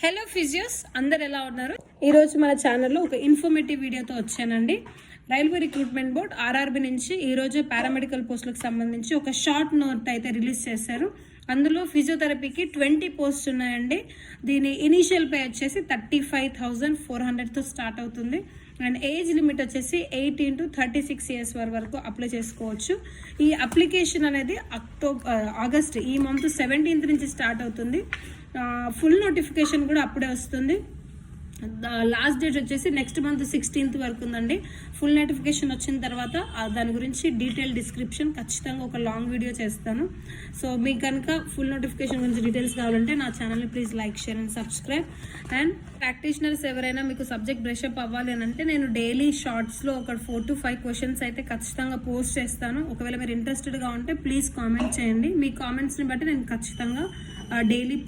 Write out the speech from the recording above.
Hello physios, అందరు ఎలా ఉన్నారు? ఈరోజు మన ఛానల్లో ఒక ఇన్ఫర్మేటివ్ వీడియోతో వచ్చానండి. రైల్వే రిక్రూట్మెంట్ బోర్డ్ ఆర్ఆర్బి నుంచి ఈరోజు పారామెడికల్ పోస్టులకు సంబంధించి ఒక షార్ట్ నోట్ అయితే రిలీజ్ చేశారు. అందులో ఫిజియోథెరపీకి 20 పోస్ట్స్ ఉన్నాయండి. దీని ఇనీషియల్ పే వచ్చేసి 35,400తో స్టార్ట్ అవుతుంది. అండ్ ఏజ్ లిమిట్ వచ్చేసి 18 to 36 years వరకు అప్లై చేసుకోవచ్చు. ఈ అప్లికేషన్ అనేది ఆగస్ట్ ఈ మంత్ 17th నుంచి స్టార్ట్ అవుతుంది. ఫుల్ నోటిఫికేషన్ కూడా అప్పుడే వస్తుంది. లాస్ట్ డేట్ వచ్చేసి నెక్స్ట్ మంత్ 16th వరకు ఉందండి. ఫుల్ నోటిఫికేషన్ వచ్చిన తర్వాత దాని గురించి డీటెయిల్ డిస్క్రిప్షన్ ఖచ్చితంగా ఒక లాంగ్ వీడియో చేస్తాను. సో మీకు కనుక ఫుల్ నోటిఫికేషన్ గురించి డీటెయిల్స్ కావాలంటే నా ఛానల్ని please like, share and subscribe. And practitioners ఎవరైనా మీకు సబ్జెక్ట్ బ్రషప్ అవ్వాలి అని అంటే నేను డైలీ షార్ట్స్లో ఒక 4 to 5 క్వశ్చన్స్ అయితే ఖచ్చితంగా పోస్ట్ చేస్తాను. ఒకవేళ మీరు ఇంట్రెస్టెడ్గా ఉంటే ప్లీజ్ కామెంట్ చేయండి. మీ కామెంట్స్ని బట్టి నేను ఖచ్చితంగా డైలీ